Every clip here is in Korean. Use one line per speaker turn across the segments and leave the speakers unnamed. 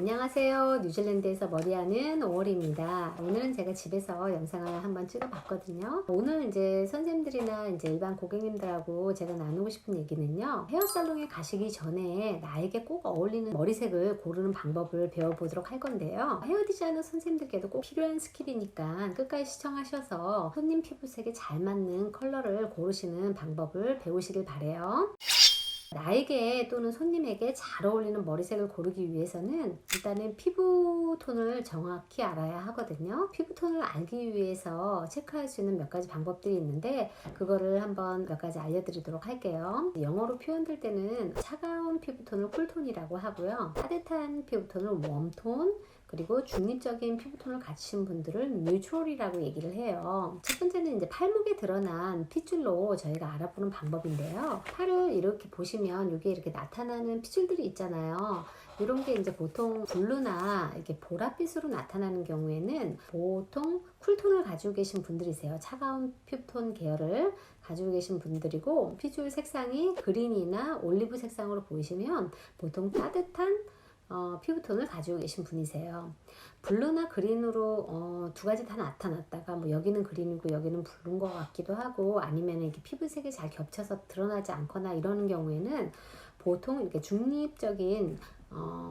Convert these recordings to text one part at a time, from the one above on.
안녕하세요. 뉴질랜드에서 머리하는 5월입니다. 오늘은 제가 집에서 영상을 한번 찍어봤거든요. 오늘 이제 선생님들이나 이제 일반 고객님들하고 제가 나누고 싶은 얘기는요. 헤어살롱에 가시기 전에 나에게 꼭 어울리는 머리색을 고르는 방법을 배워보도록 할 건데요. 헤어 디자이너 선생님들께도 꼭 필요한 스킬이니까 끝까지 시청하셔서 손님 피부색에 잘 맞는 컬러를 고르시는 방법을 배우시길 바래요. 나에게 또는 손님에게 잘 어울리는 머리색을 고르기 위해서는 일단은 피부톤을 정확히 알아야 하거든요. 피부톤을 알기 위해서 체크할 수 있는 몇 가지 방법들이 있는데 그거를 한번 몇 가지 알려드리도록 할게요. 영어로 표현될 때는 차가운 피부톤을 쿨톤이라고 하고요. 따뜻한 피부톤을 웜톤, 그리고 중립적인 피부톤을 가지신 분들을 뉴트럴이라고 얘기를 해요. 첫 번째는 이제 팔목에 드러난 핏줄로 저희가 알아보는 방법인데요. 팔을 이렇게 보시면 여기에 이렇게 나타나는 핏줄들이 있잖아요. 이런 게 이제 보통 블루나 이렇게 보랏빛으로 나타나는 경우에는 보통 쿨톤을 가지고 계신 분들이세요. 차가운 피부톤 계열을 가지고 계신 분들이고, 핏줄 색상이 그린이나 올리브 색상으로 보이시면 보통 따뜻한 피부톤을 가지고 계신 분이세요. 블루나 그린으로 두 가지 다 나타났다가 뭐 여기는 그린이고 여기는 블루인 것 같기도 하고, 아니면 이렇게 피부색이 잘 겹쳐서 드러나지 않거나 이러는 경우에는 보통 이렇게 중립적인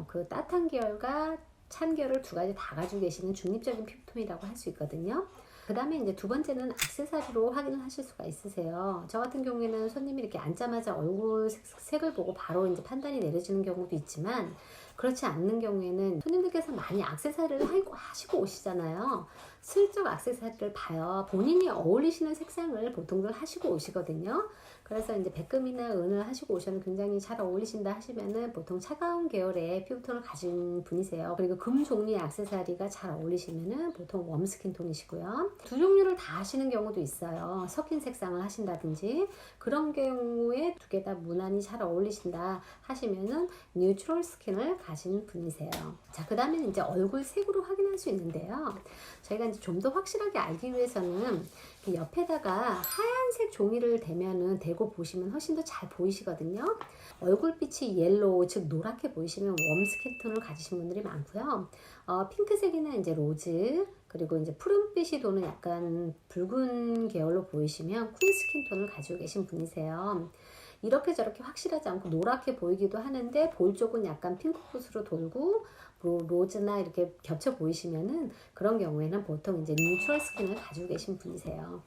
그 따뜻한 계열과 찬 계열을 두 가지 다 가지고 계시는 중립적인 피부톤이라고 할 수 있거든요. 그 다음에 이제 두 번째는 액세서리로 확인을 하실 수가 있으세요. 저 같은 경우에는 손님이 이렇게 앉자마자 얼굴 색을 보고 바로 이제 판단이 내려지는 경우도 있지만, 그렇지 않는 경우에는 손님들께서 많이 액세서리를 하시고 오시잖아요. 슬쩍 액세서리를 봐요. 본인이 어울리시는 색상을 보통들 하시고 오시거든요. 그래서 이제 백금이나 은을 하시고 오셔는 굉장히 잘 어울리신다 하시면은 보통 차가운 계열의 피부톤을 가진 분이세요. 그리고 금 종류의 액세서리가 잘 어울리시면은 보통 웜 스킨 톤이시고요. 두 종류를 다 하시는 경우도 있어요. 섞인 색상을 하신다든지, 그런 경우에 두 개 다 무난히 잘 어울리신다 하시면은 뉴트럴 스킨을 가진 분이세요. 자, 그 다음에 이제 얼굴 색으로 확인할 수 있는데요. 저희가 이제 좀 더 확실하게 알기 위해서는 옆에다가 하얀색 종이를 대고 보시면 훨씬 더 잘 보이시거든요. 얼굴빛이 옐로우, 즉 노랗게 보이시면 웜 스킨 톤을 가지신 분들이 많고요. 핑크색이나 이제 로즈, 그리고 이제 푸른빛이 도는 약간 붉은 계열로 보이시면 쿨 스킨 톤을 가지고 계신 분이세요. 이렇게 저렇게 확실하지 않고 노랗게 보이기도 하는데 볼 쪽은 약간 핑크빛으로 돌고 로즈나 이렇게 겹쳐 보이시면은 그런 경우에는 보통 이제 뉴트럴 스킨을 가지고 계신 분이세요.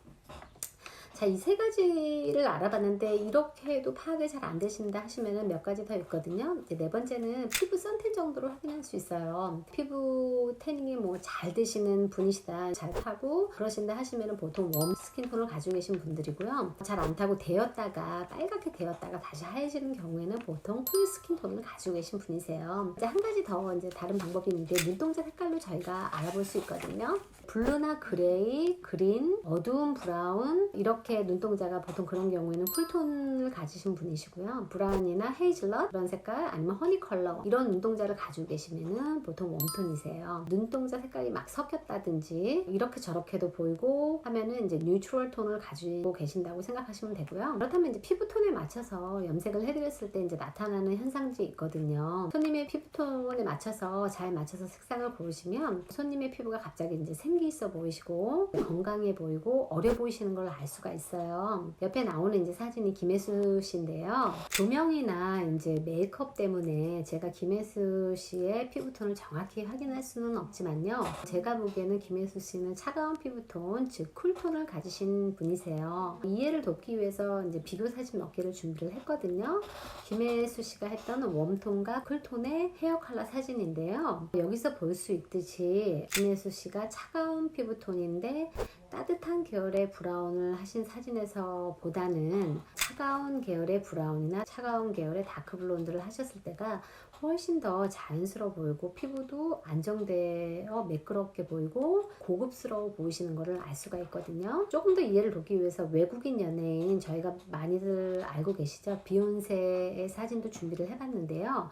자, 이 세 가지를 알아봤는데 이렇게 해도 파악이 잘 안 되신다 하시면은 몇 가지 더 있거든요. 이제 네 번째는 피부 선텐 정도로 확인할 수 있어요. 피부 태닝이 뭐 잘 되시는 분이시다, 잘 타고 그러신다 하시면은 보통 웜 스킨톤을 가지고 계신 분들이고요. 잘 안 타고 데였다가 빨갛게 데였다가 다시 하얘지는 경우에는 보통 쿨 스킨톤을 가지고 계신 분이세요. 이제 한 가지 더 이제 다른 방법이 있는데 눈동자 색깔로 저희가 알아볼 수 있거든요. 블루나 그레이, 그린, 어두운 브라운, 이렇게 눈동자가 보통 그런 경우에는 쿨톤을 가지신 분이시고요. 브라운이나 헤이즐넛 그런 색깔, 아니면 허니 컬러 이런 눈동자를 가지고 계시면은 보통 웜톤이세요. 눈동자 색깔이 막 섞였다든지 이렇게 저렇게도 보이고 하면은 이제 뉴트럴 톤을 가지고 계신다고 생각하시면 되고요. 그렇다면 이제 피부톤에 맞춰서 염색을 해드렸을 때 이제 나타나는 현상들이 있거든요. 손님의 피부톤에 맞춰서 잘 맞춰서 색상을 고르시면 손님의 피부가 갑자기 이제 생기 있어 보이시고 건강해 보이고 어려 보이시는 걸 알 수가 있어요. 옆에 나오는 이제 사진이 김혜수 씨인데요. 조명이나 이제 메이크업 때문에 제가 김혜수 씨의 피부톤을 정확히 확인할 수는 없지만요. 제가 보기에는 김혜수 씨는 차가운 피부톤, 즉 쿨톤을 가지신 분이세요. 이해를 돕기 위해서 이제 비교 사진 몇 개를 준비를 했거든요. 김혜수 씨가 했던 웜톤과 쿨톤의 헤어 컬러 사진인데요. 여기서 볼 수 있듯이 김혜수 씨가 차가운 피부톤인데 따뜻한 계열의 브라운을 하신 사진에서 보다는 차가운 계열의 브라운이나 차가운 계열의 다크 블론드를 하셨을 때가 훨씬 더 자연스러워 보이고 피부도 안정되어 매끄럽게 보이고 고급스러워 보이시는 것을 알 수가 있거든요. 조금 더 이해를 돕기 위해서 외국인 연예인 저희가 많이들 알고 계시죠? 비욘세의 사진도 준비를 해봤는데요.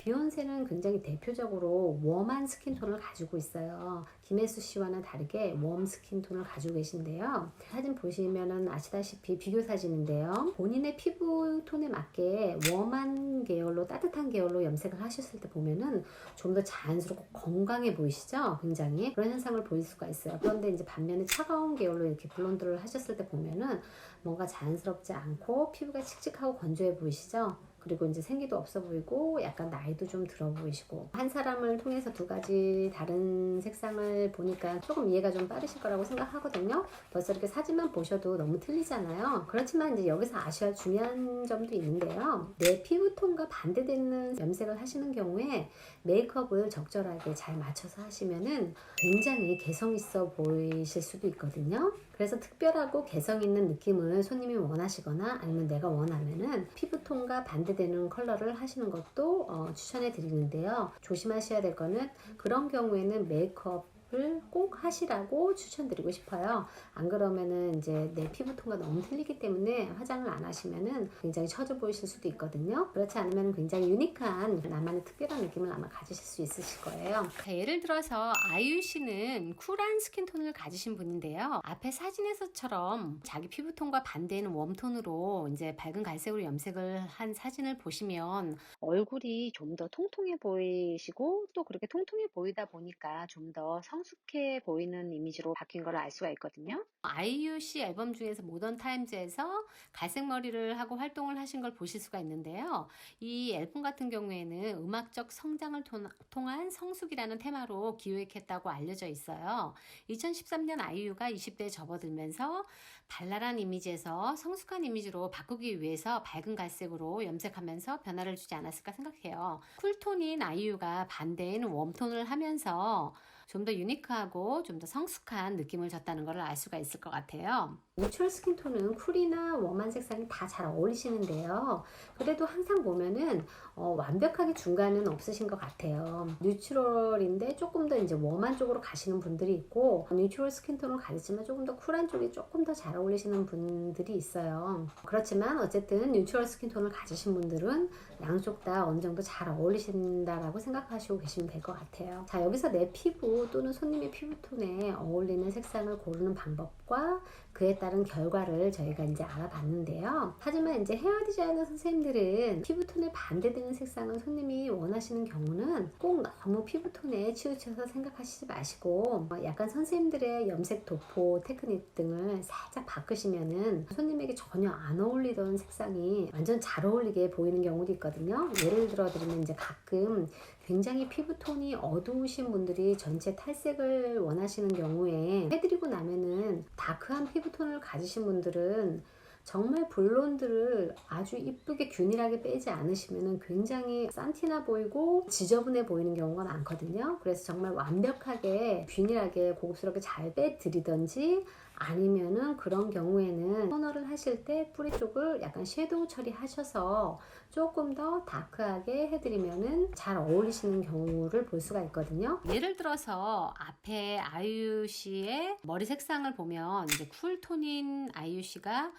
비욘세는 굉장히 대표적으로 웜한 스킨톤을 가지고 있어요. 김혜수 씨와는 다르게 웜 스킨톤을 가지고 계신데요. 사진 보시면은 아시다시피 비교 사진인데요. 본인의 피부톤에 맞게 웜한 계열로, 따뜻한 계열로 염색을 하셨을 때 보면은 좀 더 자연스럽고 건강해 보이시죠? 굉장히 그런 현상을 보일 수가 있어요. 그런데 이제 반면에 차가운 계열로 이렇게 블론드를 하셨을 때 보면은 뭔가 자연스럽지 않고 피부가 칙칙하고 건조해 보이시죠? 그리고 이제 생기도 없어 보이고 약간 나이도 좀 들어 보이시고, 한 사람을 통해서 두 가지 다른 색상을 보니까 조금 이해가 좀 빠르실 거라고 생각하거든요. 벌써 이렇게 사진만 보셔도 너무 틀리잖아요. 그렇지만 이제 여기서 아셔야 중요한 점도 있는데요. 내 피부톤과 반대되는 염색을 하시는 경우에 메이크업을 적절하게 잘 맞춰서 하시면은 굉장히 개성 있어 보이실 수도 있거든요. 그래서 특별하고 개성 있는 느낌을 손님이 원하시거나 아니면 내가 원하면은 피부톤과 반대되는 컬러를 하시는 것도 추천해 드리는데요. 조심하셔야 될 거는 그런 경우에는 메이크업을 꼭 하시라고 추천드리고 싶어요. 안 그러면은 이제 내 피부톤과 너무 틀리기 때문에 화장을 안 하시면은 굉장히 처져 보이실 수도 있거든요. 그렇지 않으면 굉장히 유니크한 나만의 특별한 느낌을 아마 가지실 수 있으실 거예요. 자, 예를 들어서 아이유 씨는 쿨한 스킨톤을 가지신 분인데요. 앞에 사진에서처럼 자기 피부톤과 반대는 웜톤으로 이제 밝은 갈색으로 염색을 한 사진을 보시면 얼굴이 좀 더 통통해 보이시고, 또 그렇게 통통해 보이다 보니까 좀 더 성숙해 보이는 이미지로 바뀐 걸 알 수가 있거든요. 아이유 씨 앨범 중에서 모던 타임즈에서 갈색 머리를 하고 활동을 하신 걸 보실 수가 있는데요. 이 앨범 같은 경우에는 음악적 성장을 통한 성숙이라는 테마로 기획했다고 알려져 있어요. 2013년 아이유가 20대에 접어들면서 발랄한 이미지에서 성숙한 이미지로 바꾸기 위해서 밝은 갈색으로 염색하면서 변화를 주지 않았을까 생각해요. 쿨톤인 아이유가 반대인 웜톤을 하면서 좀 더 유니크하고 좀 더 성숙한 느낌을 줬다는 것을 알 수가 있을 것 같아요. 내추럴 스킨톤은 쿨이나 웜한 색상이 다 잘 어울리시는데요. 그래도 항상 보면은 완벽하게 중간은 없으신 것 같아요. 뉴트럴인데 조금 더 이제 웜한 쪽으로 가시는 분들이 있고, 뉴트럴 스킨톤을 가지지만 조금 더 쿨한 쪽이 조금 더 잘 어울리시는 분들이 있어요. 그렇지만 어쨌든 뉴트럴 스킨톤을 가지신 분들은 양쪽 다 어느 정도 잘 어울리신다라고 생각하시고 계시면 될 것 같아요. 자, 여기서 내 피부 또는 손님의 피부톤에 어울리는 색상을 고르는 방법과 그에 따른 결과를 저희가 이제 알아봤는데요. 하지만 이제 헤어 디자이너 선생님들은 피부톤에 반대되는 색상을 손님이 원하시는 경우는 꼭 너무 피부톤에 치우쳐서 생각하시지 마시고, 약간 선생님들의 염색 도포 테크닉 등을 살짝 바꾸시면은 손님에게 전혀 안 어울리던 색상이 완전 잘 어울리게 보이는 경우도 있거든요. 예를 들어 드리면 이제 가끔 굉장히 피부톤이 어두우신 분들이 전체 탈색을 원하시는 경우에 해드리고 나면은 다크한 피부톤을 가지신 분들은 정말 블론드를 아주 이쁘게 균일하게 빼지 않으시면 굉장히 산티나 보이고 지저분해 보이는 경우가 많거든요. 그래서 정말 완벽하게 균일하게 고급스럽게 잘 빼드리던지, 아니면은 그런 경우에는 토너를 하실 때 뿌리 쪽을 약간 섀도우 처리하셔서 조금 더 다크하게 해드리면은 잘 어울리시는 경우를 볼 수가 있거든요. 예를 들어서 앞에 아이유 씨의 머리 색상을 보면 이제 쿨톤인 아이유 씨가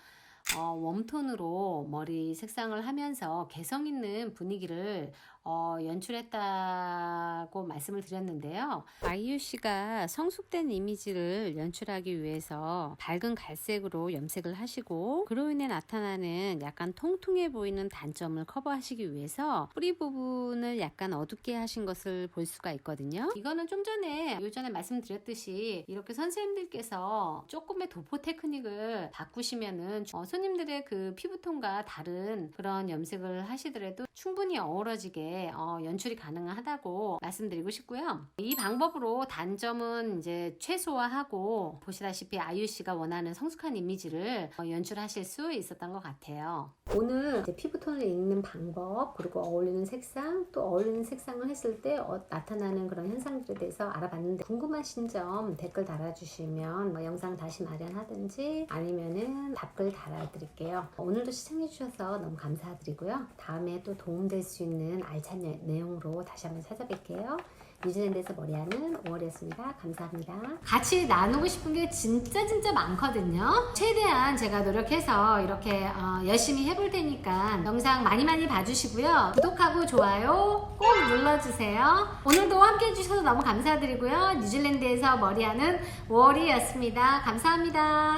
웜톤으로 머리 색상을 하면서 개성 있는 분위기를 연출했다고 말씀을 드렸는데요. 아이유 씨가 성숙된 이미지를 연출하기 위해서 밝은 갈색으로 염색을 하시고, 그로 인해 나타나는 약간 통통해 보이는 단점을 커버하시기 위해서 뿌리 부분을 약간 어둡게 하신 것을 볼 수가 있거든요. 이거는 좀 전에 요전에 말씀드렸듯이 이렇게 선생님들께서 조금의 도포 테크닉을 바꾸시면은 손님들의 그 피부톤과 다른 그런 염색을 하시더라도 충분히 어우러지게 연출이 가능하다고 말씀드리고 싶고요. 이 방법으로 단점은 이제 최소화하고, 보시다시피 아이유 씨가 원하는 성숙한 이미지를 연출하실 수 있었던 것 같아요. 오늘 이제 피부톤을 읽는 방법, 그리고 어울리는 색상, 또 어울리는 색상을 했을 때 나타나는 그런 현상들에 대해서 알아봤는데, 궁금하신 점 댓글 달아주시면 영상 다시 마련하든지 아니면은 답글 달아드릴게요. 오늘도 시청해주셔서 너무 감사드리고요. 다음에 또 도움될 수 있는 알찬 내용으로 다시 한번 찾아뵐게요. 뉴질랜드에서 머리하는 5월이었습니다. 감사합니다. 같이 나누고 싶은 게 진짜 많거든요. 최대한 제가 노력해서 이렇게 열심히 해볼 테니까 영상 많이 봐주시고요. 구독하고 좋아요 꼭 눌러주세요. 오늘도 함께 해주셔서 너무 감사드리고요. 뉴질랜드에서 머리하는 5월이었습니다. 감사합니다.